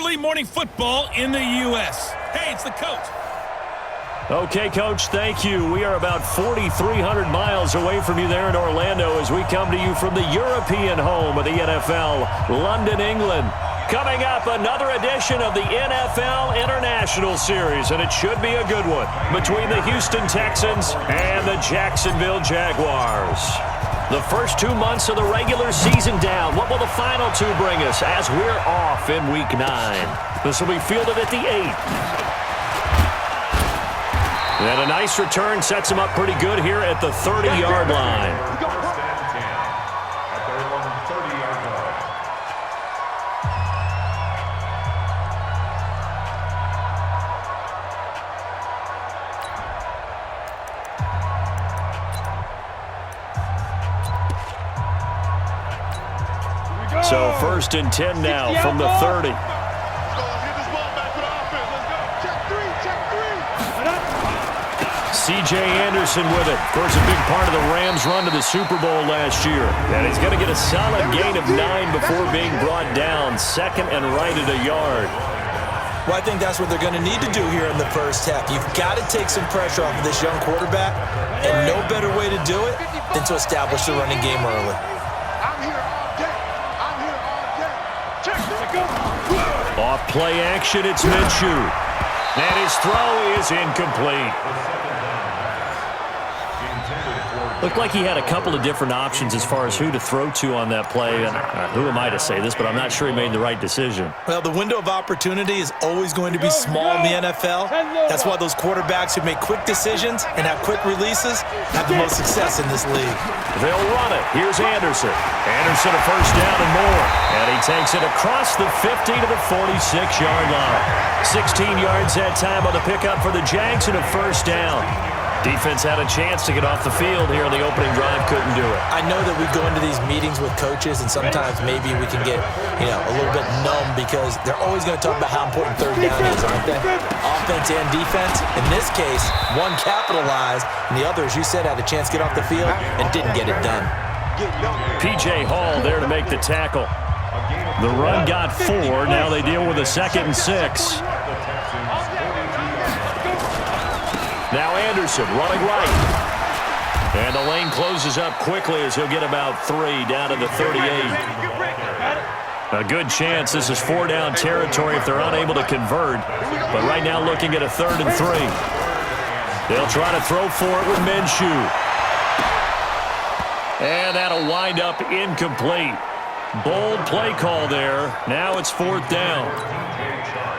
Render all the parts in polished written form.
early morning football in the U.S. Hey, it's the coach. Okay, Coach, thank you. We are about 4,300 miles away from you there in Orlando as we come to you from the European home of the NFL, London, England. Coming up, another edition of the NFL International Series, and it should be a good one, between the Houston Texans and the Jacksonville Jaguars. The first 2 months of the regular season down. What will the final two bring us as we're off in Week 9? This will be fielded at the 8. And a nice return sets him up pretty good here at the 30-yard line. So 1st and 10 now from the 30. C.J. Anderson with it. Of course, a big part of the Rams' run to the Super Bowl last year. And he's going to get a solid gain of 9 before being brought down. 2nd and right at a yard. Well, I think that's what they're going to need to do here in the first half. You've got to take some pressure off of this young quarterback, and no better way to do it than to establish the running game early. Off play action, it's Minshew. And his throw is incomplete. Looked like he had a couple of different options as far as who to throw to on that play. And who am I to say this, but I'm not sure he made the right decision. Well, the window of opportunity is always going to be small in the NFL. That's why those quarterbacks who make quick decisions and have quick releases have the most success in this league. They'll run it. Here's Anderson. Anderson a first down and more. And he takes it across the 50 to the 46-yard line. 16 yards that time on the pickup for the Jags and a first down. Defense had a chance to get off the field here on the opening drive, couldn't do it. I know that we go into these meetings with coaches, and sometimes maybe we can get, a little bit numb because they're always going to talk about how important third down is, aren't they? Offense and defense. In this case, one capitalized, and the other, as you said, had a chance to get off the field and didn't get it done. P.J. Hall there to make the tackle. The run got 4. Now they deal with a 2nd and 6. Now Anderson running right. And the lane closes up quickly as he'll get about 3 down to the 38. A good chance this is 4-down territory if they're unable to convert. But right now looking at a 3rd and 3. They'll try to throw for it with Minshew. And that'll wind up incomplete. Bold play call there. Now it's 4th down.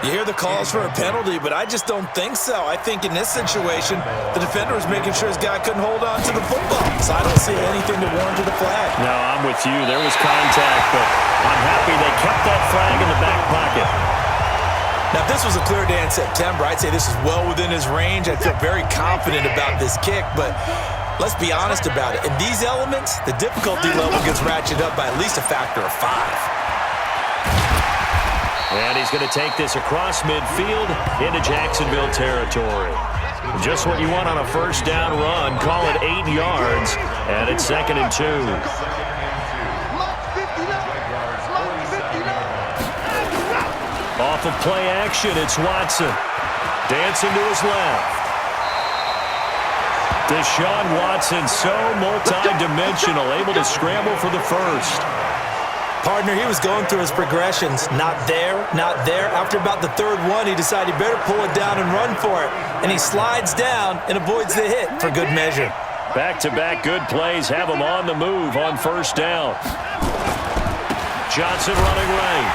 You hear the calls for a penalty, but I just don't think so. I think in this situation, the defender was making sure his guy couldn't hold on to the football. So I don't see anything to warrant the flag. No, I'm with you. There was contact, but I'm happy they kept that flag in the back pocket. Now, if this was a clear day in September, I'd say this is well within his range. I feel very confident about this kick, but let's be honest about it. In these elements, the difficulty level gets ratcheted up by at least a factor of 5. And he's going to take this across midfield into Jacksonville territory. Just what you want on a first down run. Call it 8 yards, and it's 2nd and 2. Off of play action, it's Watson. Dancing to his left. Deshaun Watson, so multi-dimensional, able to scramble for the first. Partner, he was going through his progressions. Not there, not there. After about the 3rd one, he decided he better pull it down and run for it. And he slides down and avoids the hit for good measure. Back-to-back good plays have him on the move on first down. Johnson running right.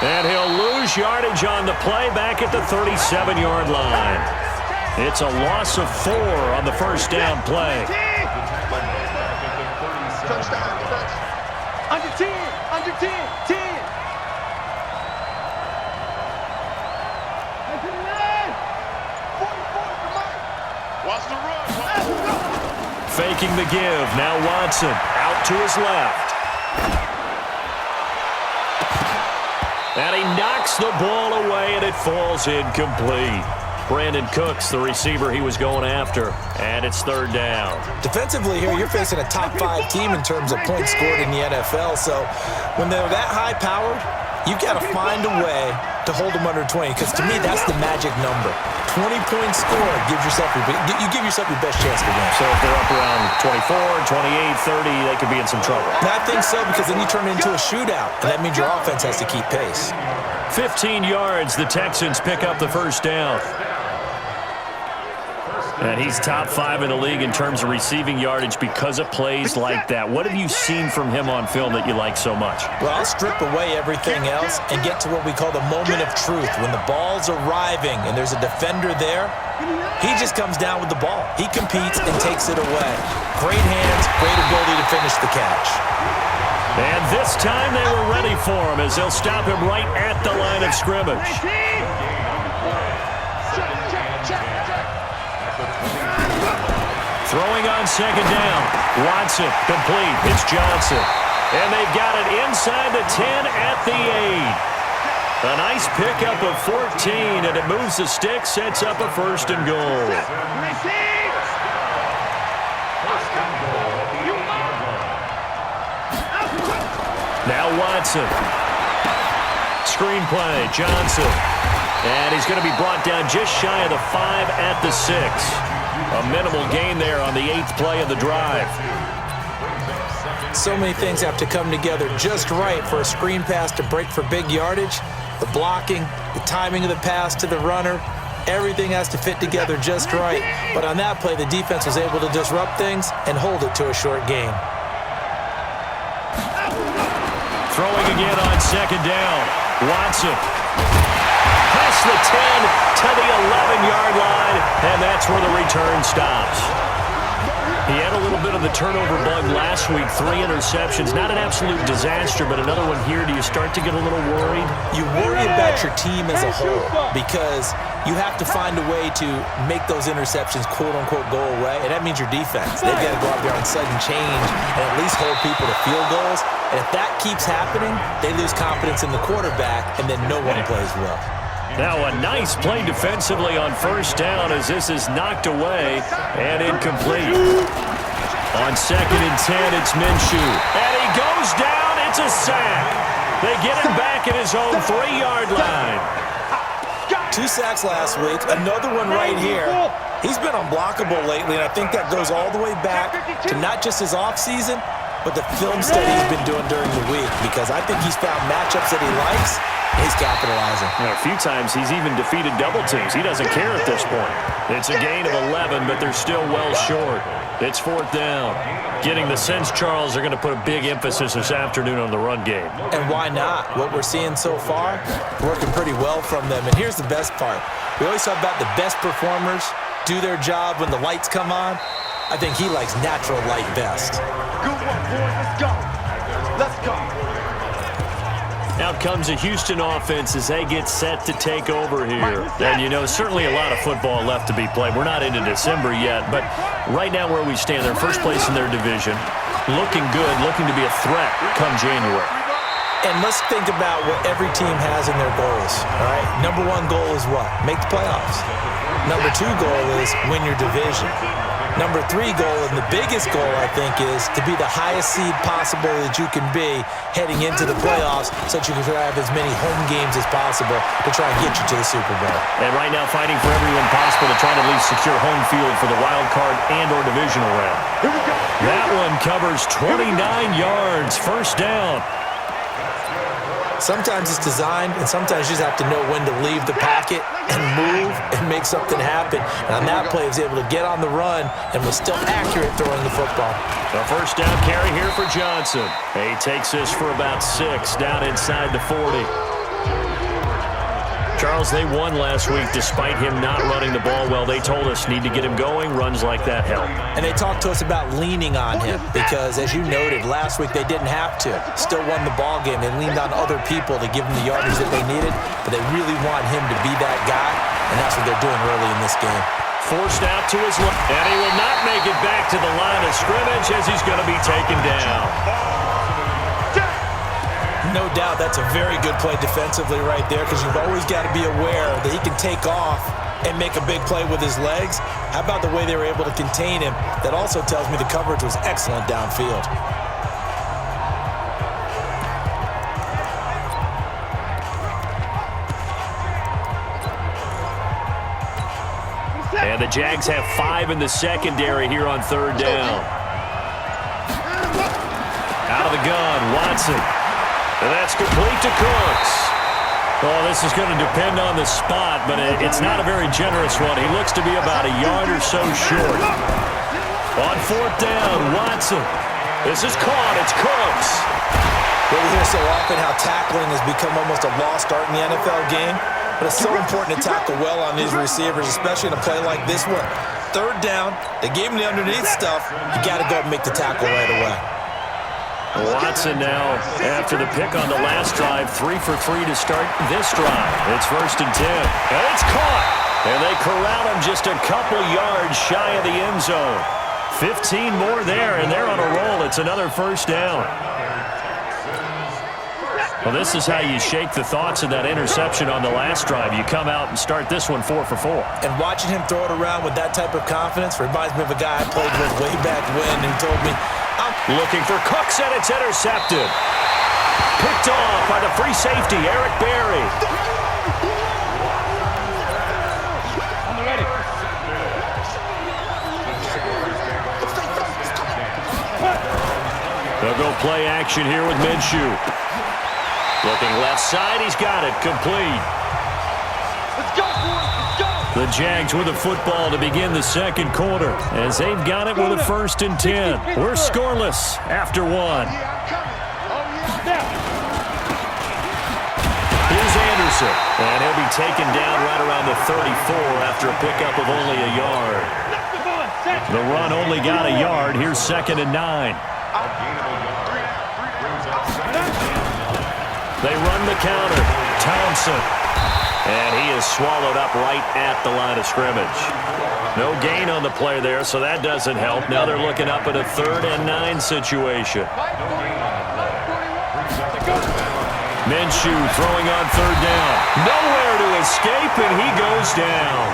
And he'll lose yardage on the play back at the 37-yard line. It's a loss of 4 on the first down play. Under 10, 10. Watch the run. Faking the give. Now Watson out to his left. And he knocks the ball away, and it falls incomplete. Brandon Cooks, the receiver he was going after, and it's 3rd down. Defensively here, you're facing a top 5 team in terms of points scored in the NFL, so when they're that high-powered, You've got to find a way to hold them under 20, because to me, that's the magic number. 20-point score gives yourself you give yourself your best chance to win. So if they're up around 24, 28, 30, they could be in some trouble. And I think so, because then you turn it into a shootout, and that means your offense has to keep pace. 15 yards, the Texans pick up the first down. And he's top 5 in the league in terms of receiving yardage because of plays like that. What have you seen from him on film that you like so much? Well, I'll strip away everything else and get to what we call the moment of truth. When the ball's arriving and there's a defender there, he just comes down with the ball. He competes and takes it away. Great hands, great ability to finish the catch. And this time they were ready for him as they'll stop him right at the line of scrimmage. Throwing on second down. Watson, complete. It's Johnson. And they've got it inside the 10 at the 8. A nice pickup of 14, and it moves the stick, sets up a first and goal. Now Watson. Screen play, Johnson. And he's going to be brought down just shy of the 5 at the 6. A minimal gain there on the 8th play of the drive. So many things have to come together just right for a screen pass to break for big yardage. The blocking, the timing of the pass to the runner, everything has to fit together just right. But on that play, the defense was able to disrupt things and hold it to a short gain. Throwing again on second down. Watson. Past the 10 to the 11-yard line, and that's where the return stops. He had a little bit of the turnover bug last week, 3 interceptions. Not an absolute disaster, but another one here. Do you start to get a little worried? You worry about your team as a whole because you have to find a way to make those interceptions, quote-unquote, go away, and that means your defense. They've got to go out there on sudden change and at least hold people to field goals. And if that keeps happening, they lose confidence in the quarterback, and then no one plays well. Now a nice play defensively on first down as this is knocked away and incomplete. On second and 10, it's Minshew. And he goes down. It's a sack. They get him back at his own 3-yard line. 2 sacks last week. Another one right here. He's been unblockable lately, and I think that goes all the way back to not just his offseason, but the film study he's been doing during the week, because I think he's found matchups that he likes. He's capitalizing. A few times he's even defeated double teams. He doesn't care at this point. It's a gain of 11, but they're still well short. It's 4th down. Getting the sense, Charles, they're going to put a big emphasis this afternoon on the run game. And why not? What we're seeing so far, working pretty well from them. And here's the best part. We always talk about the best performers do their job when the lights come on. I think he likes natural light best. Good one, boys. Let's go. Let's go. Out comes a Houston offense as they get set to take over here. And, you know, certainly a lot of football left to be played. We're not into December yet, but right now where we stand, they're first place in their division. Looking good, looking to be a threat come January. And let's think about what every team has in their goals, all right? Number 1 goal is what? Make the playoffs. Number 2 goal is win your division. Number 3 goal, and the biggest goal, I think, is to be the highest seed possible that you can be heading into the playoffs so that you can have as many home games as possible to try and get you to the Super Bowl. And right now fighting for everyone possible to try to at least secure home field for the wild card and or divisional round. That one covers 29 yards, first down. Sometimes it's designed, and sometimes you just have to know when to leave the pocket and move and make something happen. And on that play, he was able to get on the run and was still accurate throwing the football. A first down carry here for Johnson. He takes this for about 6 down inside the 40. Charles, they won last week despite him not running the ball well. They told us need to get him going. Runs like that help. And they talked to us about leaning on him because, as you noted, last week they didn't have to. Still won the ball game. They leaned on other people to give them the yardage that they needed, but they really want him to be that guy, and that's what they're doing early in this game. Forced out to his left, and he will not make it back to the line of scrimmage as he's going to be taken down. No doubt that's a very good play defensively right there, because you've always got to be aware that he can take off and make a big play with his legs. How about the way they were able to contain him? That also tells me the coverage was excellent downfield. And the Jags have 5 in the secondary here on third down. Out of the gun, Watson. And that's complete to Cooks. Oh, this is going to depend on the spot, but it's not a very generous one. He looks to be about a yard or so short. On fourth down, Watson. This is caught. It's Cooks. We hear so often how tackling has become almost a lost art in the NFL game, but it's so important to tackle well on these receivers, especially in a play like this one. Third down, they gave him the underneath stuff. You got to go up and make the tackle right away. Watson now, after the pick on the last drive, 3 for 3 to start this drive. It's 1st and 10. And it's caught. And they corral him just a couple yards shy of the end zone. 15 more there, and they're on a roll. It's another first down. Well, this is how you shake the thoughts of that interception on the last drive. You come out and start this one 4 for 4. And watching him throw it around with that type of confidence reminds me of a guy I played with way back when. He told me, I'm looking for Cooks, and it's intercepted. Picked off by the free safety, Eric Berry. They'll go play action here with Minshew. Looking left side, he's got it, complete. Let's go, boys, let's go! The Jags with the football to begin the second quarter as they've got it with a 1st and 10. We're scoreless after 1. Here's Anderson, and he'll be taken down right around the 34 after a pickup of only a yard. The run only got a yard. Here's 2nd and 9. They run the counter. Thompson. And he is swallowed up right at the line of scrimmage. No gain on the play there, so that doesn't help. Now they're looking up at a 3rd and 9 situation. Minshew throwing on 3rd down. Nowhere to escape, and he goes down.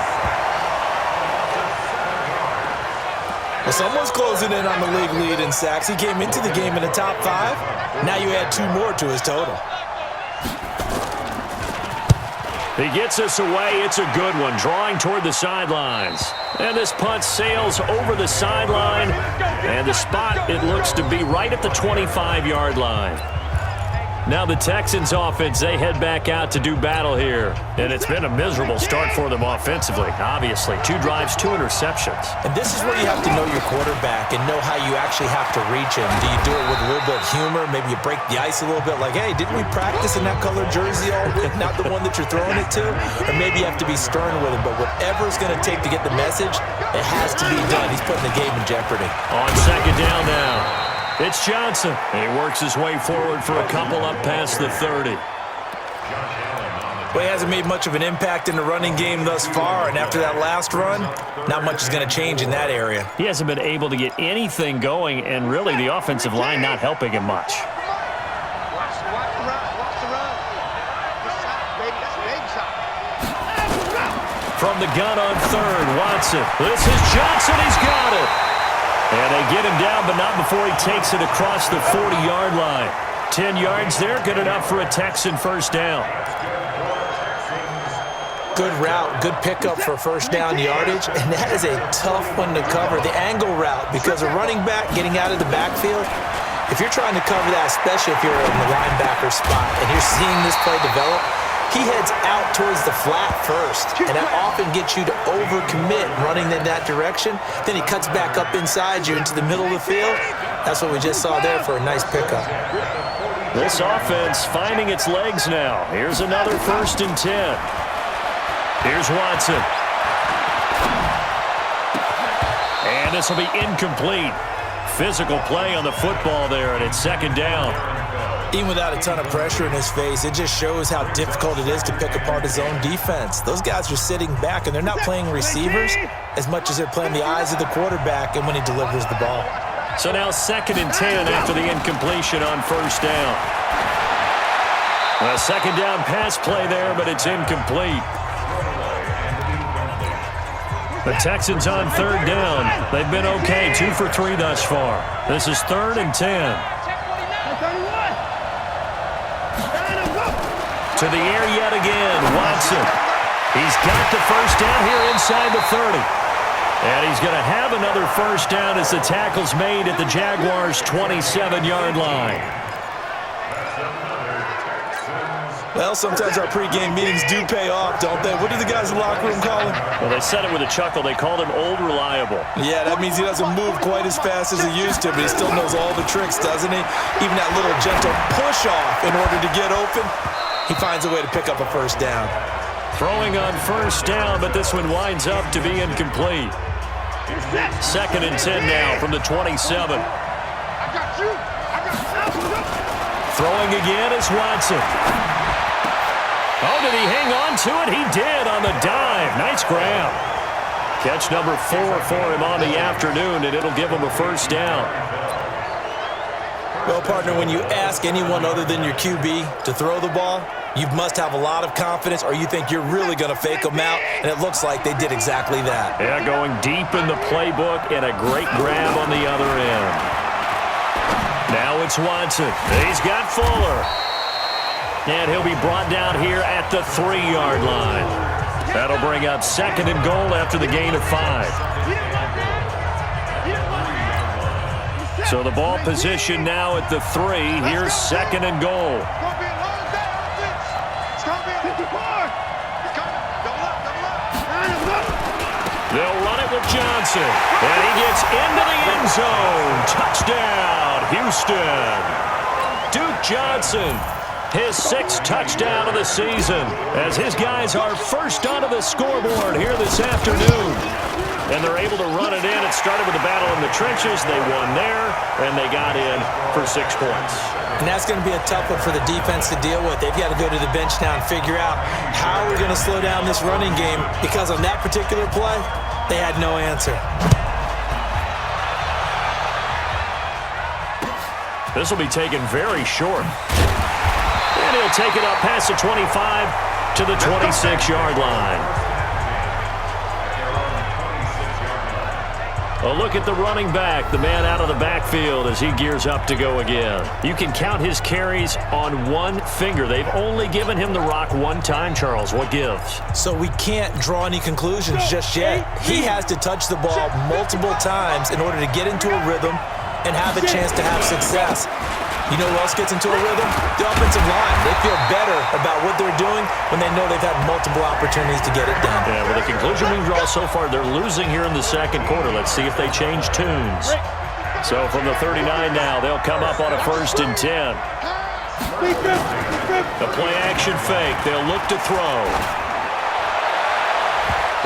Well, someone's closing in on the league lead in sacks. He came into the game in the top 5. Now you add 2 more to his total. He gets us away. It's a good one, drawing toward the sidelines. And this punt sails over the sideline. And the spot, it looks to be right at the 25-yard line. Now the Texans offense, they head back out to do battle here. And it's been a miserable start for them offensively, obviously. 2 drives, 2 interceptions. And this is where you have to know your quarterback and know how you actually have to reach him. Do you do it with a little bit of humor? Maybe you break the ice a little bit like, hey, didn't we practice in that color jersey all week? Not the one that you're throwing it to? Or maybe you have to be stern with him. But whatever it's going to take to get the message, it has to be done. He's putting the game in jeopardy. On 2nd down now. It's Johnson. He works his way forward for a couple up past the 30. Well, he hasn't made much of an impact in the running game thus far, and after that last run, not much is going to change in that area. He hasn't been able to get anything going, and really the offensive line not helping him much. Watch the run, watch the run. Baby, that's baby shot. From the gun on 3rd, Watson. This is Johnson. He's got it. And they get him down, but not before he takes it across the 40-yard line. 10 yards there, good enough for a Texan first down. Good route, good pickup for first down yardage, and that is a tough one to cover. The angle route, because a running back getting out of the backfield, if you're trying to cover that, especially if you're in the linebacker spot, and you're seeing this play develop, he heads out towards the flat first, and that often gets you to overcommit running in that direction. Then he cuts back up inside you into the middle of the field. That's what we just saw there for a nice pickup. This offense finding its legs now. Here's another 1st and 10. Here's Watson. And this will be incomplete. Physical play on the football there, and it's 2nd down. Even without a ton of pressure in his face, it just shows how difficult it is to pick apart his own defense. Those guys are sitting back, and they're not playing receivers as much as they're playing the eyes of the quarterback and when he delivers the ball. So now 2nd and 10 after the incompletion on 1st down. A 2nd down pass play there, but it's incomplete. The Texans on 3rd down. They've been okay, 2 for 3 thus far. This is 3rd and 10. To the air yet again, Watson. He's got the first down here inside the 30. And he's going to have another first down as the tackle's made at the Jaguars' 27-yard line. Well, sometimes our pregame meetings do pay off, don't they? What do the guys in the locker room call him? Well, they said it with a chuckle. They called him Old Reliable. Yeah, that means he doesn't move quite as fast as he used to, but he still knows all the tricks, doesn't he? Even that little gentle push-off in order to get open, he finds a way to pick up a first down. Throwing on first down, but this one winds up to be incomplete. 2nd and 10 now from the 27. Throwing again is Watson. Oh, did he hang on to it? He did on the dive. Nice grab. Catch number 4 for him on the afternoon, and it'll give him a first down. Well, partner, when you ask anyone other than your QB to throw the ball, you must have a lot of confidence, or you think you're really going to fake them out, and it looks like they did exactly that. Yeah, going deep in the playbook and a great grab on the other end. Now it's Watson. He's got Fuller. And he'll be brought down here at the 3-yard line. That'll bring up 2nd and goal after the gain of 5. So the ball position now at the 3. Here's 2nd and goal. They'll run it with Johnson. And he gets into the end zone. Touchdown, Houston. Duke Johnson, his 6th touchdown of the season, as his guys are first onto the scoreboard here this afternoon. And they're able to run it in. It started with a battle in the trenches. They won there, and they got in for 6 points. And that's going to be a tough one for the defense to deal with. They've got to go to the bench now and figure out how we're going to slow down this running game, because on that particular play, they had no answer. This will be taken very short. And he'll take it up past the 25 to the 26-yard line. A look at the running back, the man out of the backfield as he gears up to go again. You can count his carries on one finger. They've only given him the rock one time, Charles. What gives? So we can't draw any conclusions just yet. He has to touch the ball multiple times in order to get into a rhythm and have a chance to have success. You know who else gets into a rhythm? The offensive line. They feel better about what they're doing when they know they've had multiple opportunities to get it done. Yeah, well, the conclusion we draw so far, they're losing here in the 2nd quarter. Let's see if they change tunes. So from the 39 now, they'll come up on a 1st and 10. The play action fake. They'll look to throw.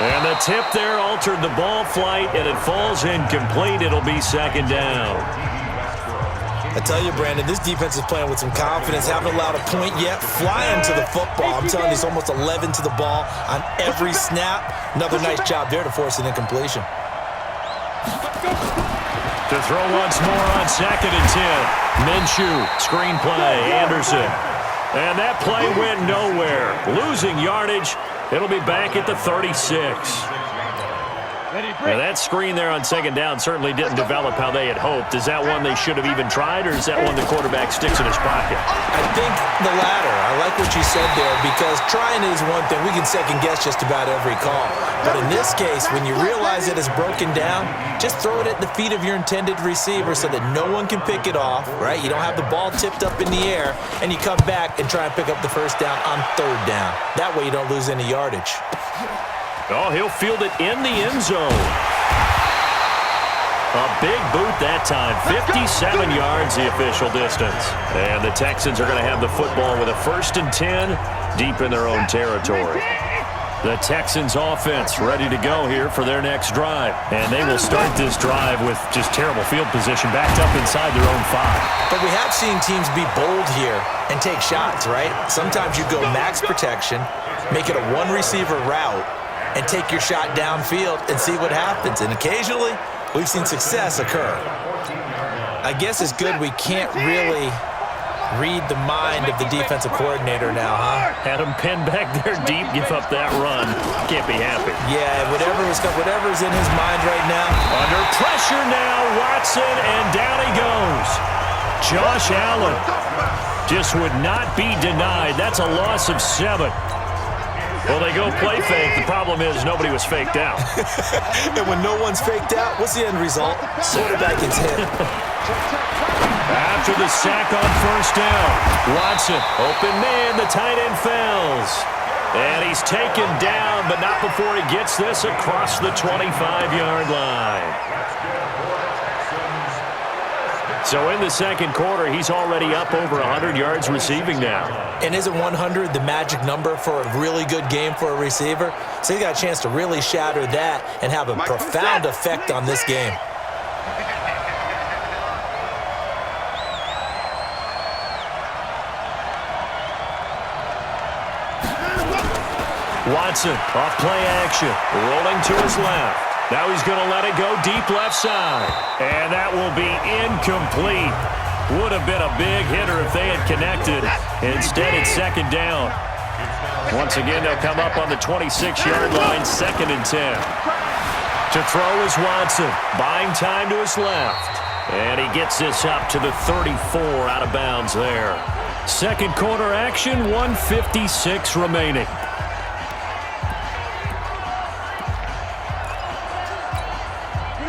And the tip there altered the ball flight, and it falls incomplete. It'll be 2nd down. I tell you, Brandon, this defense is playing with some confidence. Haven't allowed a point yet. Flying to the football. I'm telling you, it's almost 11 to the ball on every snap. Another nice job there to force an incompletion. To throw once more on 2nd and 10. Minshew, screen play, Anderson. And that play went nowhere. Losing yardage. It'll be back at the 36. Now that screen there on 2nd down certainly didn't develop how they had hoped. Is that one they should have even tried, or is that one the quarterback sticks in his pocket? I think the latter. I like what you said there, because trying is one thing. We can second guess just about every call. But in this case, when you realize it is broken down, just throw it at the feet of your intended receiver so that no one can pick it off, right? You don't have the ball tipped up in the air, and you come back and try and pick up the first down on 3rd down. That way you don't lose any yardage. Oh, he'll field it in the end zone. A big boot that time. 57 yards the official distance. And the Texans are going to have the football with a 1st and 10 deep in their own territory. The Texans offense ready to go here for their next drive. And they will start this drive with just terrible field position, backed up inside their own 5. But we have seen teams be bold here and take shots, right? Sometimes you go max protection, make it a one-receiver route, and take your shot downfield and see what happens. And occasionally, we've seen success occur. I guess it's good we can't really read the mind of the defensive coordinator now, huh? Had him pinned back there deep, give up that run. Can't be happy. Yeah, whatever's in his mind right now. Under pressure now, Watson, and down he goes. Josh Allen just would not be denied. That's a loss of 7. Well, they go play fake. The problem is nobody was faked out. And when no one's faked out, what's the end result? Quarterback gets hit. After the sack on first down, Watson, open man, the tight end fails. And he's taken down, but not before he gets this across the 25-yard line. So in the second quarter, he's already up over 100 yards receiving now. And isn't 100 the magic number for a really good game for a receiver? So he got a chance to really shatter that and have a profound effect on this game. Watson, off play action, rolling to his left. Now he's going to let it go deep left side. And that will be incomplete. Would have been a big hitter if they had connected. Instead, it's second down. Once again, they'll come up on the 26-yard line, 2nd and 10. To throw is Watson, buying time to his left. And he gets this up to the 34 out of bounds there. Second quarter action, 1:56 remaining.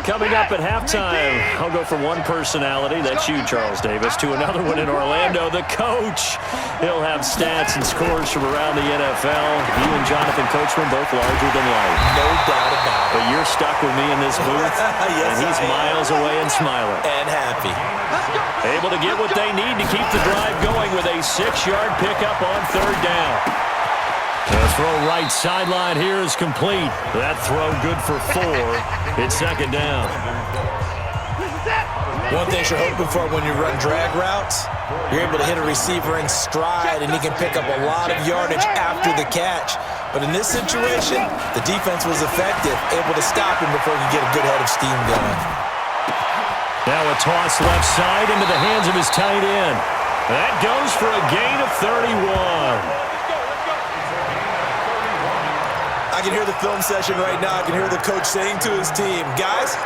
Coming up at halftime, I'll go from one personality, that's you, Charles Davis, to another one in Orlando, the coach. He'll have stats and scores from around the NFL. You and Jonathan Coachman both larger than life. No doubt about it. But you're stuck with me in this booth, yes, and he's miles away and smiling. And happy. Able to get what they need to keep the drive going with a 6-yard pickup on third down. The throw right sideline here is complete. That throw good for 4. It's second down. One thing you're hoping for when you run drag routes, you're able to hit a receiver in stride and he can pick up a lot of yardage after the catch. But in this situation, the defense was effective, able to stop him before he could get a good head of steam going. Now a toss left side into the hands of his tight end. That goes for a gain of 31. I can hear the film session right now. I can hear the coach saying to his team, guys,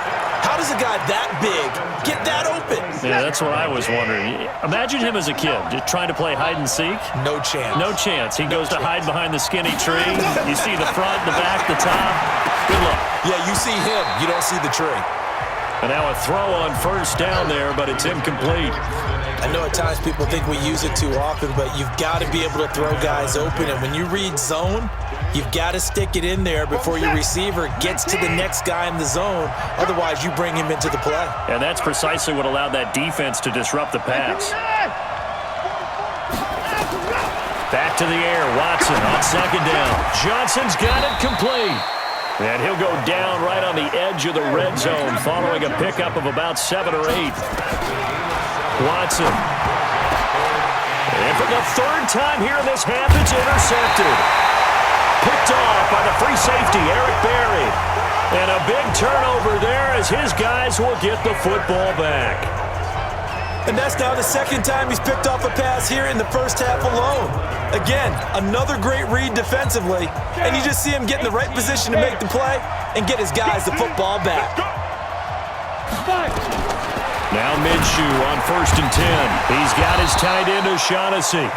how does a guy that big get that open? Yeah, that's what I was wondering. Imagine him as a kid, just trying to play hide and seek. No chance. No chance. He goes to hide behind the skinny tree. You see the front, the back, the top. Good luck. Yeah, you see him. You don't see the tree. And now a throw on first down there, but it's incomplete. I know at times people think we use it too often, but you've got to be able to throw guys open. And when you read zone, you've got to stick it in there before your receiver gets to the next guy in the zone. Otherwise, you bring him into the play. And that's precisely what allowed that defense to disrupt the pass. Back to the air, Watson on second down. Johnson's got it complete. And he'll go down right on the edge of the red zone following a pickup of about 7 or 8. Watson. And for the third time here in this half, it's intercepted. Picked off by the free safety, Eric Berry. And a big turnover there as his guys will get the football back. And that's now the second time he's picked off a pass here in the first half alone. Again, another great read defensively. And you just see him get in the right position to make the play and get his guys the football back. Now Minshew on 1st and 10. He's got his tight end O'Shaughnessy.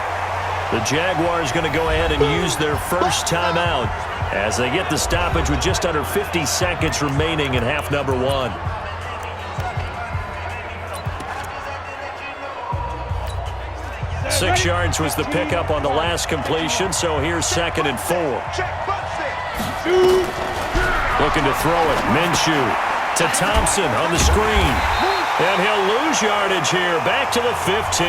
The Jaguars going to go ahead and use their first timeout as they get the stoppage with just under 50 seconds remaining in half number 1. Six yards was the pickup on the last completion, so here's 2nd and 4. Looking to throw it, Minshew to Thompson on the screen. And he'll lose yardage here, back to the 15.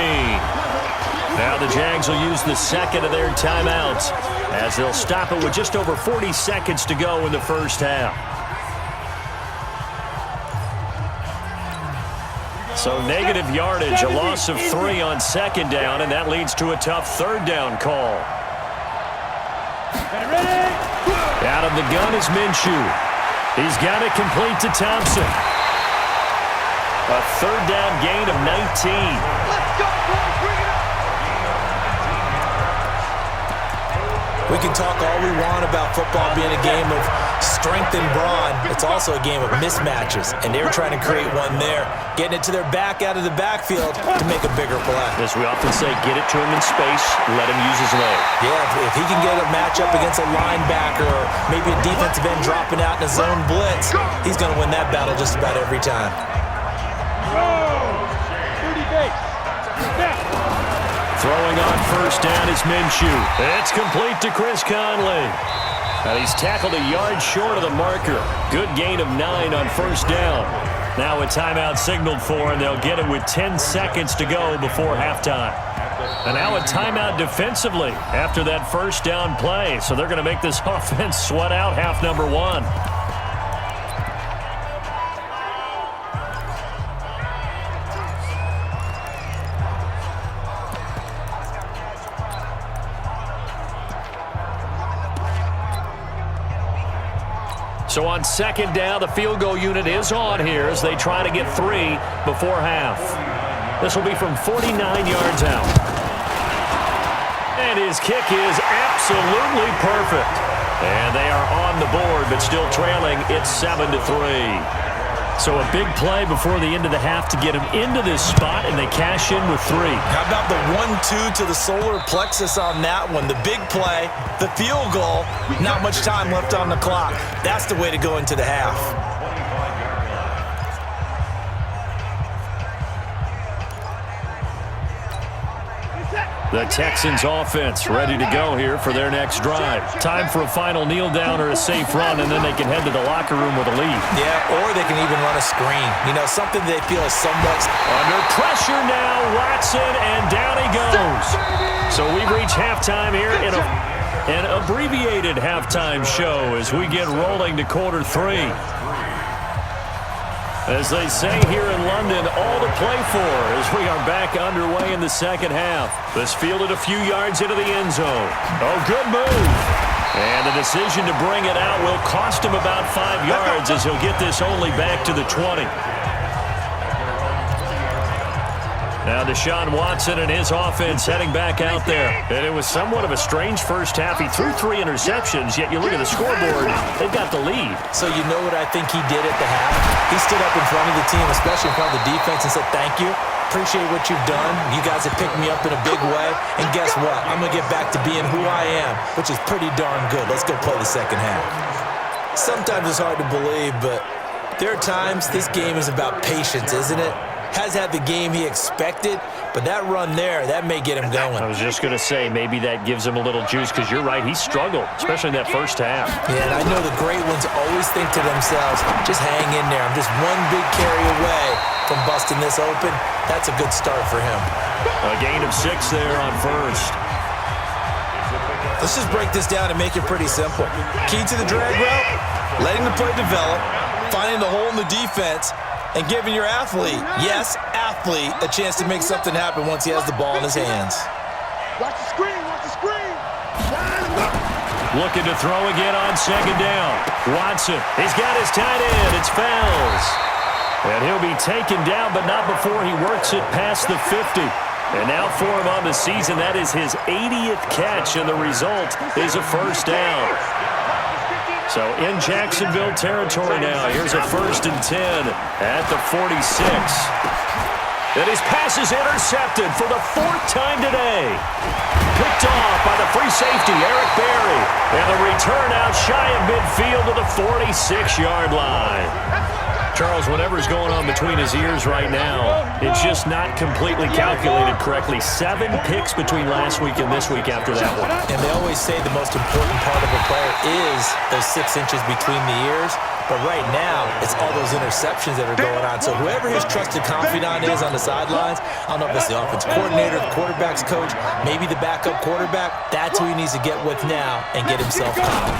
Now the Jags will use the second of their timeouts as they'll stop it with just over 40 seconds to go in the first half. So negative yardage, a loss of 3 on second down, and that leads to a tough third down call. Out of the gun is Minshew. He's got it complete to Thompson. A third down gain of 19. Let's go, boys. Bring it up. We can talk all we want about football being a game of strength and brawn. It's also a game of mismatches, and they're trying to create one there, getting it to their back out of the backfield to make a bigger play. As we often say, get it to him in space, let him use his leg. Yeah, if he can get a matchup against a linebacker or maybe a defensive end dropping out in a zone blitz, he's going to win that battle just about every time. Throwing on first down is Minshew. It's complete to Chris Conley. And he's tackled a yard short of the marker. Good gain of 9 on first down. Now a timeout signaled for, and they'll get it with 10 seconds to go before halftime. And now a timeout defensively after that first down play. So they're going to make this offense sweat out half number 1. So on second down, the field goal unit is on here as they try to get 3 before half. This will be from 49 yards out. And his kick is absolutely perfect. And they are on the board, but still trailing. It's 7-3. So a big play before the end of the half to get him into this spot, and they cash in with 3. How about the 1-2 to the solar plexus on that one? The big play, the field goal, not much time left on the clock. That's the way to go into the half. The Texans offense ready to go here for their next drive. Time for a final kneel down or a safe run, and then they can head to the locker room with a lead. Yeah, or they can even run a screen. You know, something they feel is somewhat... Under pressure now, Watson, and down he goes. So we've reached halftime here in an abbreviated halftime show as we get rolling to quarter 3. As they say here in London, all to play for as we are back underway in the second half. This fielded a few yards into the end zone. Oh, good move. And the decision to bring it out will cost him about 5 yards as he'll get this only back to the 20. Now Deshaun Watson and his offense heading back out there. And it was somewhat of a strange first half. He threw 3 interceptions, yet you look at the scoreboard, they've got the lead. So you know what I think he did at the half? He stood up in front of the team, especially in front of the defense, and said, thank you. Appreciate what you've done. You guys have picked me up in a big way. And guess what? I'm going to get back to being who I am, which is pretty darn good. Let's go play the second half. Sometimes it's hard to believe, but there are times this game is about patience, isn't it? Has had the game he expected, but that run there, that may get him going. I was just going to say, maybe that gives him a little juice, because you're right, he struggled, especially in that first half. Yeah, and I know the great ones always think to themselves, just hang in there. I'm just one big carry away from busting this open. That's a good start for him. A gain of 6 there on first. Let's just break this down and make it pretty simple. Key to the drag route, letting the play develop, finding the hole in the defense, and giving your athlete, yes, athlete, a chance to make something happen once he has the ball in his hands. Watch the screen, watch the screen. Looking to throw again on second down. Watson, he's got his tight end. It's Fells. And he'll be taken down, but not before he works it past the 50. And now for him on the season, that is his 80th catch, and the result is a first down. So in Jacksonville territory now. Here's a 1st and 10 at the 46. And his pass is intercepted for the 4th time today. Picked off by the free safety, Eric Berry. And the return out shy of midfield to the 46-yard line. Charles, whatever's going on between his ears right now, it's just not completely calculated correctly. 7 picks between last week and this week after that one. And they always say the most important part of a player is those 6 inches between the ears. But right now, it's all those interceptions that are going on. So whoever his trusted confidant is on the sidelines, I don't know if it's the offense coordinator, the quarterback's coach, maybe the backup quarterback, that's who he needs to get with now and get himself calm.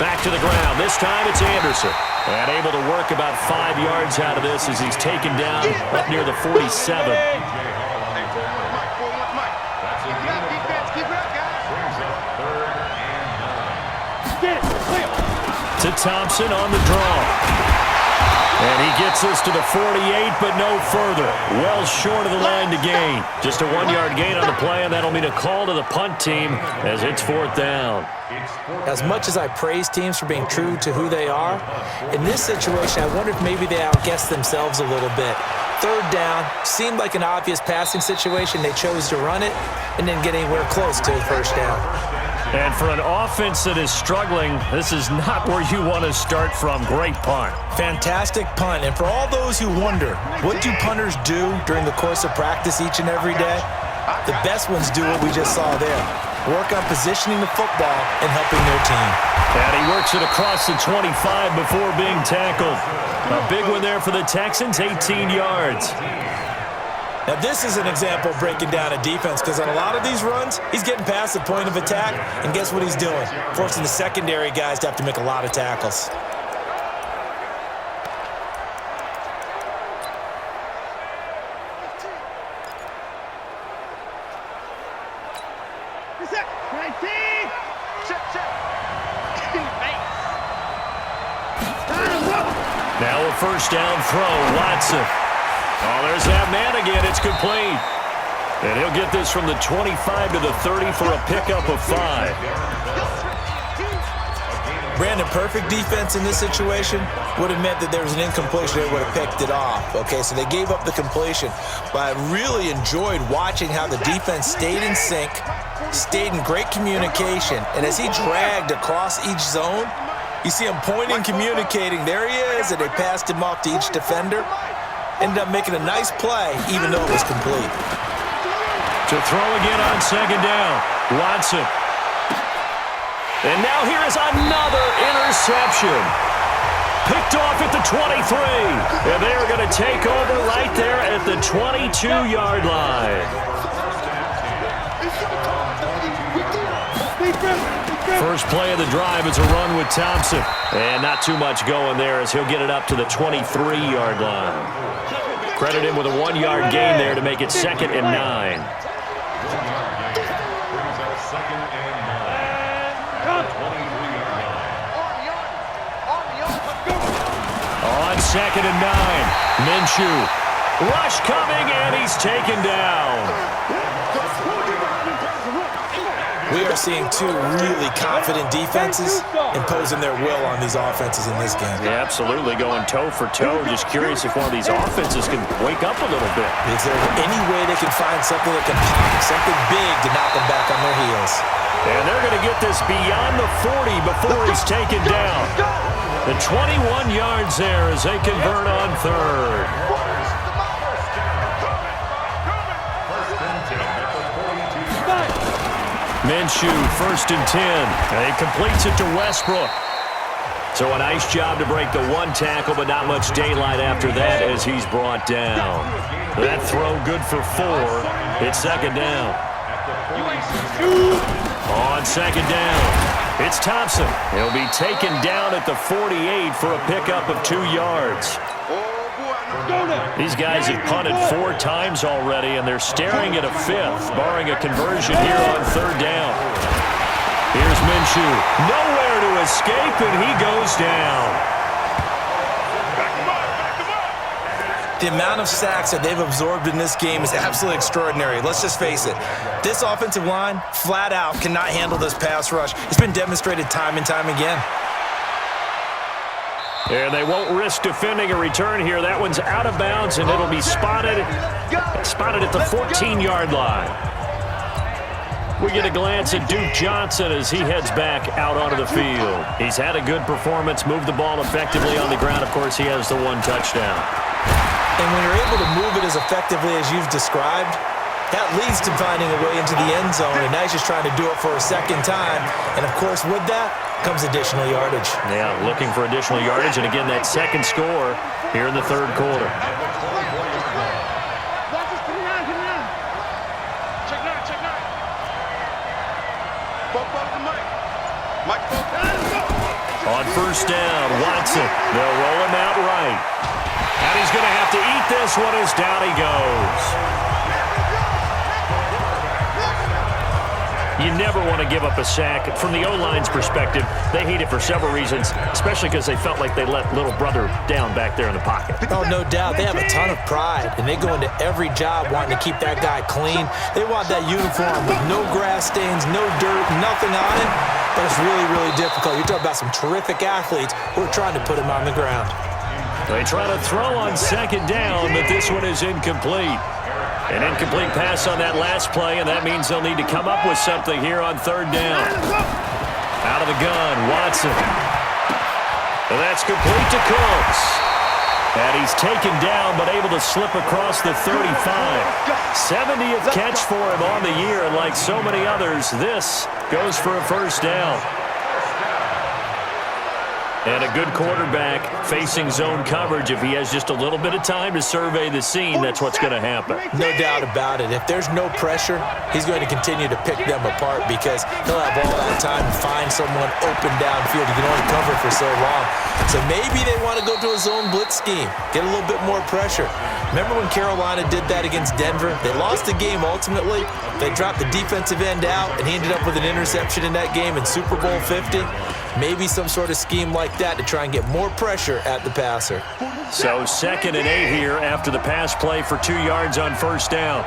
Back to the ground. This time it's Anderson. And able to work about 5 yards out of this as he's taken down up near the 47. To Thompson on the draw. And he gets this to the 48, but no further. Well short of the line to gain. Just a 1-yard gain on the play, and that'll mean a call to the punt team as it's 4th down. As much as I praise teams for being true to who they are, in this situation, I wonder if maybe they outguessed themselves a little bit. 3rd down, seemed like an obvious passing situation. They chose to run it and didn't get anywhere close to the 1st down. And for an offense that is struggling, this is not where you want to start from. Great punt. Fantastic punt. And for all those who wonder, what do punters do during the course of practice each and every day? The best ones do what we just saw there. Work on positioning the football and helping their team. And he works it across the 25 before being tackled. A big one there for the Texans, 18 yards. Now, this is an example of breaking down a defense because on a lot of these runs, he's getting past the point of attack, and guess what he's doing? Forcing the secondary guys to have to make a lot of tackles. Now a 1st down throw, Watson. Oh, there's that man again. It's complete. And he'll get this from the 25 to the 30 for a pickup of 5. Brandon, perfect defense in this situation would have meant that there was an incompletion. They would have picked it off. Okay, so they gave up the completion. But I really enjoyed watching how the defense stayed in sync, stayed in great communication. And as he dragged across each zone, you see him pointing, communicating. There he is, and they passed him off to each defender. Ended up making a nice play, even though it was complete. To throw again on 2nd down, Watson. And now here is another interception. Picked off at the 23. And they are going to take over right there at the 22-yard line. First play of the drive is a run with Thompson. And not too much going there as he'll get it up to the 23-yard line. Credit him with a 1-yard gain there to make it 2nd and 9. On 2nd and 9, Minshew. Rush coming, and he's taken down. We are seeing two really confident defenses imposing their will on these offenses in this game. Yeah, absolutely, going toe for toe. Just curious if one of these offenses can wake up a little bit. Is there any way they can find something that can pop, something big to knock them back on their heels? And they're going to get this beyond the 40 before he's taken down. The 21 yards there as they convert on 3rd. Minshew, 1st and 10. And he completes it to Westbrook. So a nice job to break the 1 tackle, but not much daylight after that as he's brought down. That throw good for 4. It's 2nd down. On 2nd down, it's Thompson. He'll be taken down at the 48 for a pickup of 2 yards. These guys have punted 4 times already, and they're staring at a 5th, barring a conversion here on 3rd down. Here's Minshew. Nowhere to escape, and he goes down. The amount of sacks that they've absorbed in this game is absolutely extraordinary. Let's just face it. This offensive line, flat out, cannot handle this pass rush. It's been demonstrated time and time again. And they won't risk defending a return here. That one's out of bounds, and it'll be spotted at the 14-yard line. We get a glance at Duke Johnson as he heads back out onto the field. He's had a good performance, moved the ball effectively on the ground. Of course, he has the 1 touchdown. And when you're able to move it as effectively as you've described, that leads to finding a way into the end zone, and now he's just trying to do it for a 2nd time. And, of course, with that comes additional yardage. Yeah, looking for additional yardage, and again, that 2nd score here in the 3rd quarter. On 1st down, Watson. They'll roll him out right. And he's going to have to eat this one as down he goes. You never want to give up a sack. From the O-line's perspective, they hate it for several reasons, especially because they felt like they let little brother down back there in the pocket. Oh, no doubt. They have a ton of pride, and they go into every job wanting to keep that guy clean. They want that uniform with no grass stains, no dirt, nothing on it. But it's really, really difficult. You're talking about some terrific athletes who are trying to put him on the ground. They try to throw on second down, but this one is incomplete. An incomplete pass on that last play, and that means they'll need to come up with something here on third down. Out of the gun, Watson. And that's complete to Cooks. And he's taken down, but able to slip across the 35. 70th catch for him on the year, and like so many others, this goes for a first down. And a good quarterback facing zone coverage. If he has just a little bit of time to survey the scene, that's what's going to happen. No doubt about it. If there's no pressure, he's going to continue to pick them apart because he'll have all that time to find someone open downfield. He can only cover for so long. So maybe they want to go to a zone blitz scheme, get a little bit more pressure. Remember when Carolina did that against Denver? They lost the game ultimately. They dropped the defensive end out, and he ended up with an interception in that game in Super Bowl 50. Maybe some sort of scheme like that to try and get more pressure at the passer. So 2nd and 8 here after the pass play for 2 yards on first down.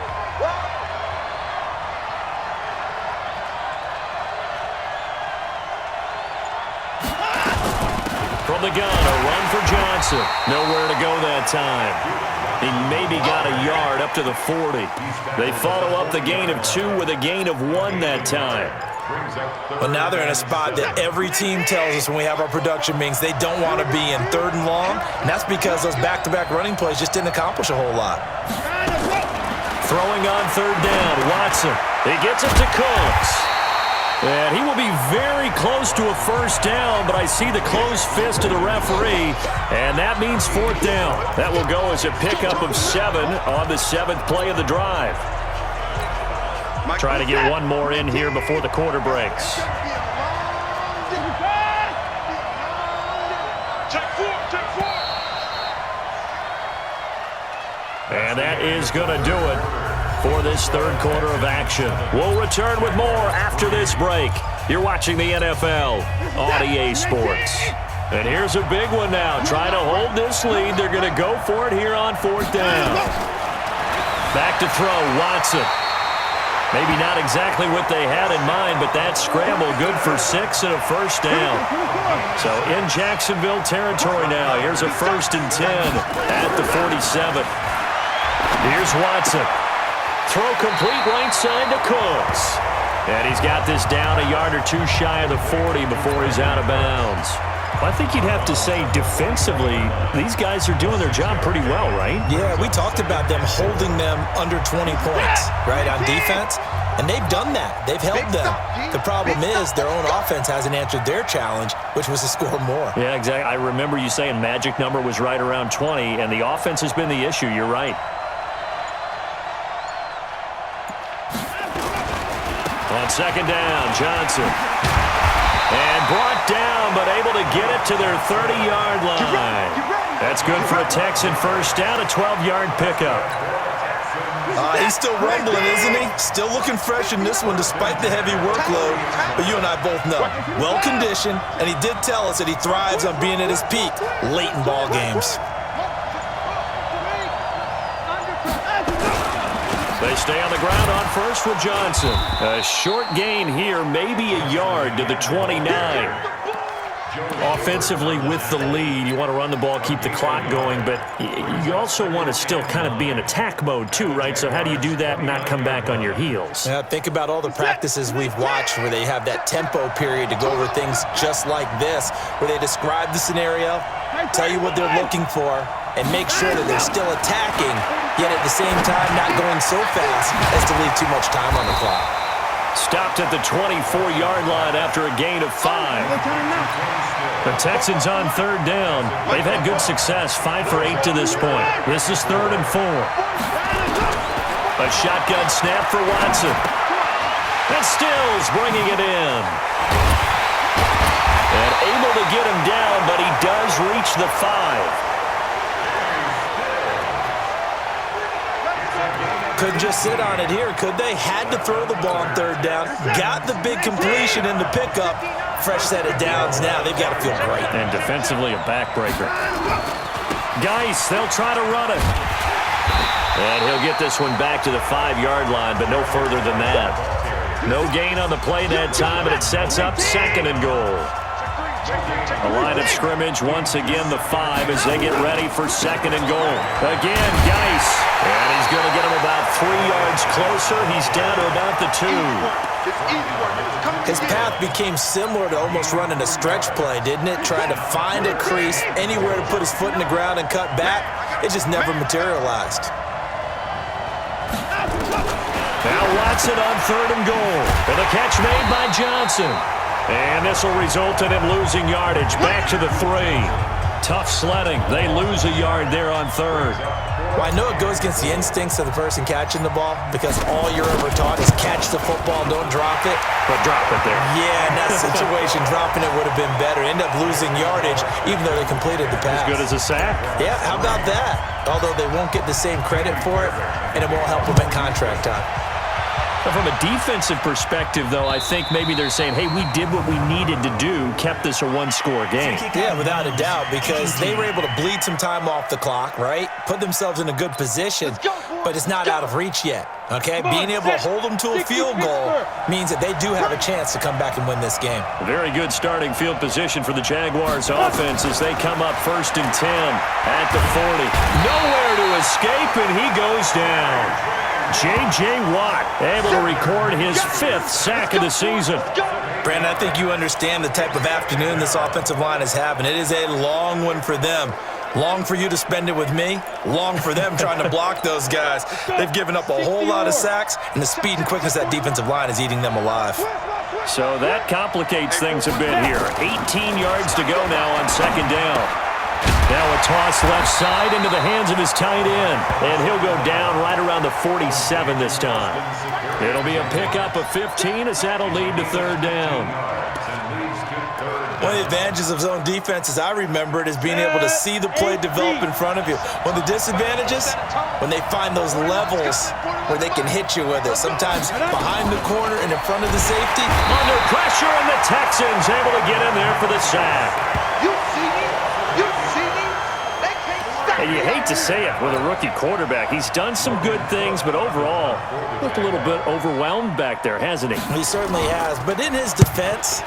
From the gun, a run for Johnson. Nowhere to go that time. He maybe got a yard up to the 40. They follow up the gain of 2 with a gain of 1 that time. Well, now they're in a spot that every team tells us when we have our production meetings they don't want to be in 3rd and long, and that's because those back-to-back running plays just didn't accomplish a whole lot. Throwing on 3rd down, Watson. He gets it to Cooks. And he will be very close to a first down, but I see the closed fist of the referee, and that means 4th down. That will go as a pickup of 7 on the 7th play of the drive. Try to get one more in here before the quarter breaks. And that is going to do it for this 3rd quarter of action. We'll return with more after this break. You're watching the NFL on EA Sports. And here's a big one now. Trying to hold this lead. They're going to go for it here on 4th down. Back to throw, Watson. Maybe not exactly what they had in mind, but that scramble good for 6 and a first down. So in Jacksonville territory now. Here's a 1st and 10 at the 47. Here's Watson. Throw complete right side to Cooks. And he's got this down a yard or 2 shy of the 40 before he's out of bounds. I think you'd have to say defensively, these guys are doing their job pretty well, right? Yeah, we talked about them holding them under 20 points, right, on defense. And they've done that. They've held them. The problem is their own offense hasn't answered their challenge, which was to score more. Yeah, exactly. I remember you saying magic number was right around 20, and the offense has been the issue. You're right. On 2nd down, Johnson. And brought down, but able to get it to their 30-yard line. That's good for a Texan first down, a 12-yard pickup. He's still rumbling, isn't he? Still looking fresh in this one despite the heavy workload. But you and I both know, well-conditioned, and he did tell us that he thrives on being at his peak late in ball games. They stay on the ground on first with Johnson. A short gain here, maybe a yard to the 29. Offensively with the lead, you want to run the ball, keep the clock going, but you also want to still kind of be in attack mode too, right? So how do you do that and not come back on your heels? Yeah, think about all the practices we've watched where they have that tempo period to go over things just like this, where they describe the scenario, tell you what they're looking for, and make sure that they're still attacking, yet at the same time not going so fast as to leave too much time on the clock. Stopped at the 24-yard line after a gain of 5. The Texans on 3rd down. They've had good success, 5 for 8 to this point. This is 3rd and 4. A shotgun snap for Watson. And Stills bringing it in. And able to get him down, but he does reach the 5. couldn't just sit on it here, could they? Had to throw the ball on third down. Got the big completion in the pickup. Fresh set of downs now. They've got to feel great. And defensively, a backbreaker. Geis, they'll try to run it. And he'll get this one back to the 5-yard line, but no further than that. No gain on the play that time, and it sets up 2nd and goal. The line of scrimmage, once again, the 5 as they get ready for 2nd and goal. Again, Geis. And he's going to get him about 3 yards closer. He's down to about the 2. His path became similar to almost running a stretch play, didn't it? Trying to find a crease, anywhere to put his foot in the ground and cut back. It just never materialized. Now Watson on 3rd and goal. And the catch made by Johnson. And this will result in him losing yardage. Back to the 3. Tough sledding. They lose a yard there on 3rd. Well, I know it goes against the instincts of the person catching the ball because all you're ever taught is catch the football, don't drop it. But drop it there. Yeah, in that situation, dropping it would have been better. End up losing yardage even though they completed the pass. As good as a sack. Yeah, how about that? Although they won't get the same credit for it, and it won't help them at contract time. From a defensive perspective, though, I think maybe they're saying, hey, we did what we needed to do, kept this a one-score game. Yeah, without a doubt, because they were able to bleed some time off the clock, right? Put themselves in a good position, but it's not out of reach yet, okay? Being able to hold them to a field goal means that they do have a chance to come back and win this game. A very good starting field position for the Jaguars offense as they come up 1st and 10 at the 40. Nowhere to escape, and he goes down. J.J. Watt able to record his 5th sack of the season. Brandon, I think you understand the type of afternoon this offensive line is having. It is a long one for them. Long for you to spend it with me. Long for them trying to block those guys. They've given up a whole lot of sacks, and the speed and quickness of that defensive line is eating them alive. So that complicates things a bit here. 18 yards to go now on 2nd down. Now a toss left side into the hands of his tight end. And he'll go down right around the 47 this time. It'll be a pickup of 15 as that'll lead to 3rd down. One of the advantages of zone defense, as I remember it, is being able to see the play develop in front of you. One of the disadvantages, when they find those levels where they can hit you with it. Sometimes behind the corner and in front of the safety. Under pressure, and the Texans able to get in there for the sack. And you hate to say it with a rookie quarterback. He's done some good things, but overall, looked a little bit overwhelmed back there, hasn't he? He certainly has. But in his defense,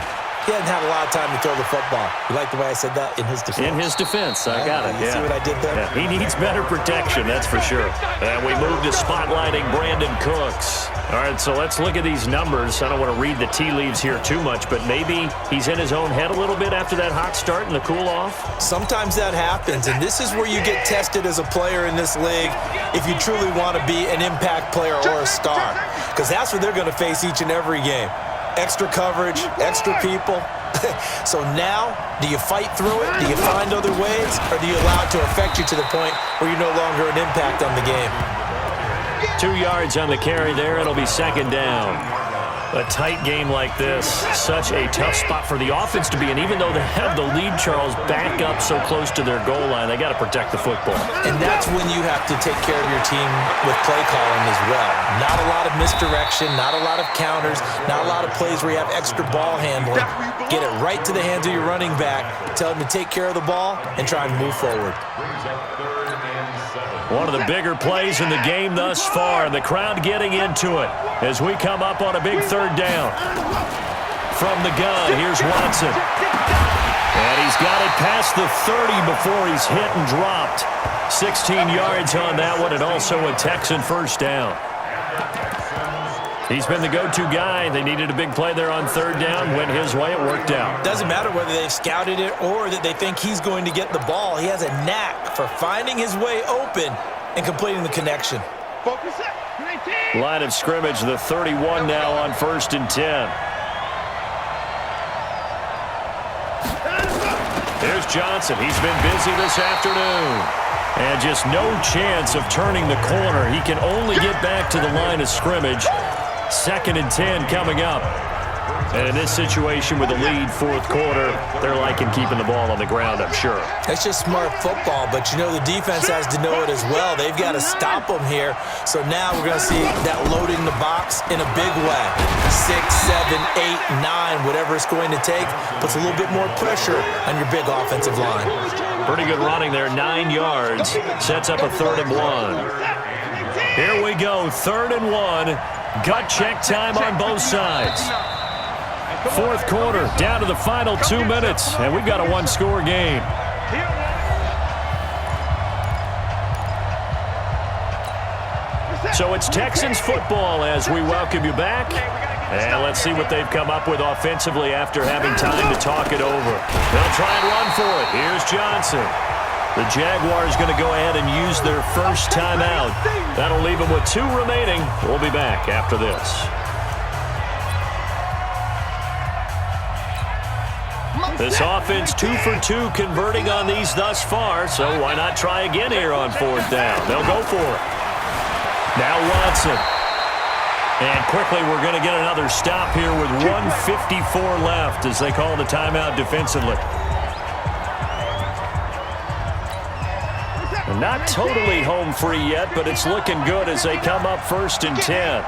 he hasn't had a lot of time to throw the football. You like the way I said that? In his defense. In his defense. I got it. You see what I did there? Yeah, he needs better protection, that's for sure. And we move to spotlighting Brandon Cooks. All right, so let's look at these numbers. I don't want to read the tea leaves here too much, but maybe he's in his own head a little bit after that hot start and the cool-off. Sometimes that happens, and this is where you get tested as a player in this league if you truly want to be an impact player or a star, because that's what they're going to face each and every game. Extra coverage, extra people. So now, do you fight through it? Do you find other ways? Or do you allow it to affect you to the point where you're no longer an impact on the game? 2 yards on the carry there. It'll be 2nd down. A tight game like this, such a tough spot for the offense to be in. Even though they have the lead, Charles, back up so close to their goal line, they got to protect the football. And that's when you have to take care of your team with play calling as well. Not a lot of misdirection, not a lot of counters, not a lot of plays where you have extra ball handling. Get it right to the hands of your running back, tell him to take care of the ball, and try and move forward. One of the bigger plays in the game thus far, and the crowd getting into it as we come up on a big 3rd down. From the gun, here's Watson. And he's got it past the 30 before he's hit and dropped. 16 yards on that one, and also a Texan 1st down. He's been the go-to guy. They needed a big play there on 3rd down. Went his way. It worked out. Doesn't matter whether they've scouted it or that they think he's going to get the ball. He has a knack for finding his way open and completing the connection. Line of scrimmage, the 31 now on 1st and 10. Here's Johnson. He's been busy this afternoon. And just no chance of turning the corner. He can only get back to the line of scrimmage. 2nd and 10 coming up. And in this situation with the lead fourth quarter, they're liking keeping the ball on the ground, I'm sure. That's just smart football, but you know the defense has to know it as well. They've got to stop them here. So now we're going to see that loading the box in a big way. 6, 7, 8, 9, whatever it's going to take, puts a little bit more pressure on your big offensive line. Pretty good running there, 9 yards. Sets up a 3rd and 1. Here we go, 3rd and 1. Gut check time on both sides. Fourth quarter, down to the final 2 minutes, and we've got a one-score game. So it's Texans football as we welcome you back. And let's see what they've come up with offensively after having time to talk it over. They'll try and run for it. Here's Johnson. The Jaguars going to go ahead and use their first timeout. That'll leave them with 2 remaining. We'll be back after this. This offense 2 for 2 converting on these thus far, so why not try again here on 4th down? They'll go for it. Now Watson. And quickly we're going to get another stop here with 1:54 left as they call the timeout defensively. Not totally home free yet, but it's looking good as they come up 1st and 10.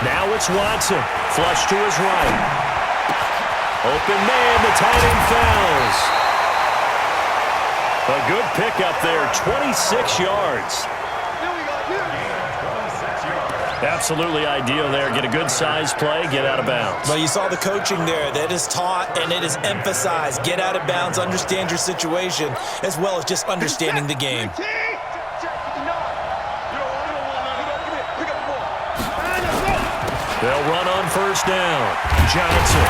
Now it's Watson. Flush to his right. Open man, the tight end fouls. A good pickup there, 26 yards. Absolutely ideal there. Get a good size play, get out of bounds. Well, you saw the coaching there. That is taught and it is emphasized. Get out of bounds, understand your situation, as well as just understanding the game. They'll run on 1st down. Johnson.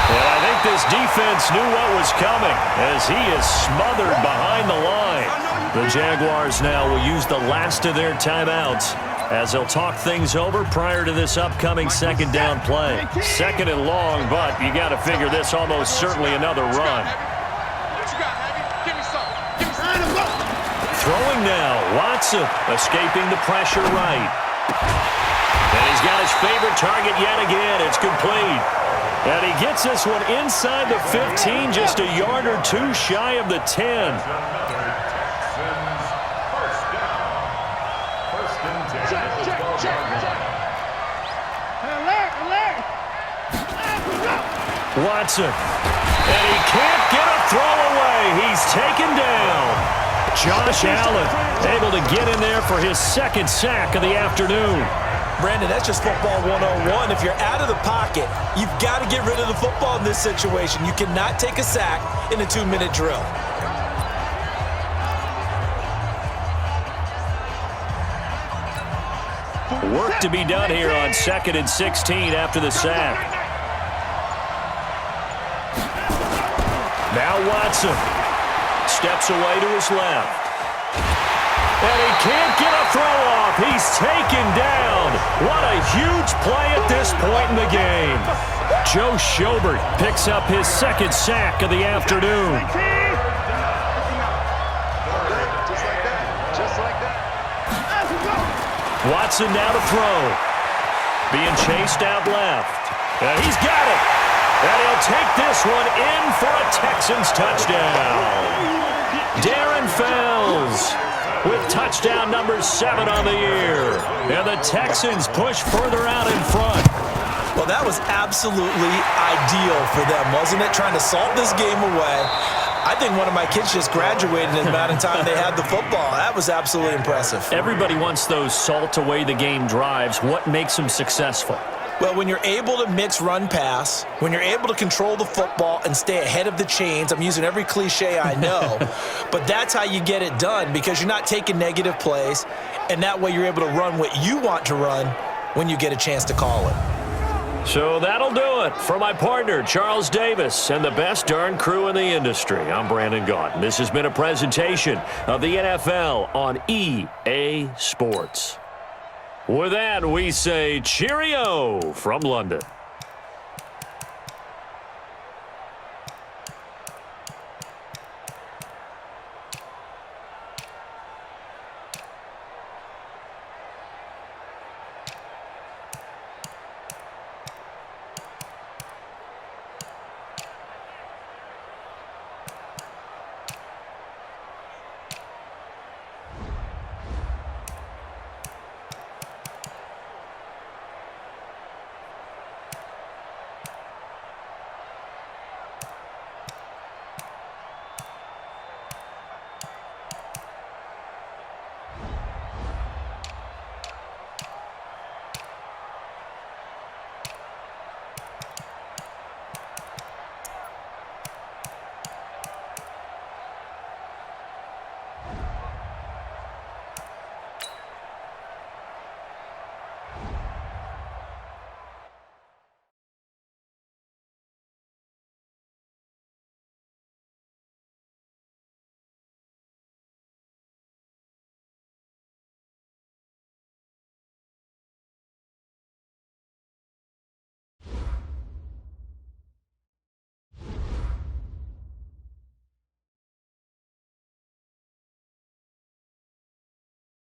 And I think this defense knew what was coming as he is smothered behind the line. The Jaguars now will use the last of their timeouts as they'll talk things over prior to this upcoming 2nd down play. 2nd and long, but you got to figure this almost certainly another run. Throwing now, Watson escaping the pressure right. And he's got his favorite target yet again. It's complete. And he gets this one inside the 15, just a yard or 2 shy of the 10. Watson. And he can't get a throw away. He's taken down. Josh Allen able to get in there for his 2nd sack of the afternoon. Brandon, that's just football 101. If you're out of the pocket, you've got to get rid of the football in this situation. You cannot take a sack in a 2-minute drill. Work to be done here on 2nd and 16 after the sack. Now Watson steps away to his left. And he can't get a throw off. He's taken down. What a huge play at this point in the game. Joe Schobert picks up his 2nd sack of the afternoon. Watson now to throw. Being chased out left. And he's got it. And he'll take this one in for a Texans touchdown. Darren Fells with touchdown number 7 on the year. And the Texans push further out in front. Well, that was absolutely ideal for them, wasn't it? Trying to salt this game away. I think one of my kids just graduated in the amount of time they had the football. That was absolutely impressive. Everybody wants those salt away the game drives. What makes them successful? Well, when you're able to mix run-pass, when you're able to control the football and stay ahead of the chains, I'm using every cliche I know, but that's how you get it done because you're not taking negative plays, and that way you're able to run what you want to run when you get a chance to call it. So that'll do it for my partner, Charles Davis, and the best darn crew in the industry. I'm Brandon Gaudin. This has been a presentation of the NFL on EA Sports. With that, we say cheerio from London.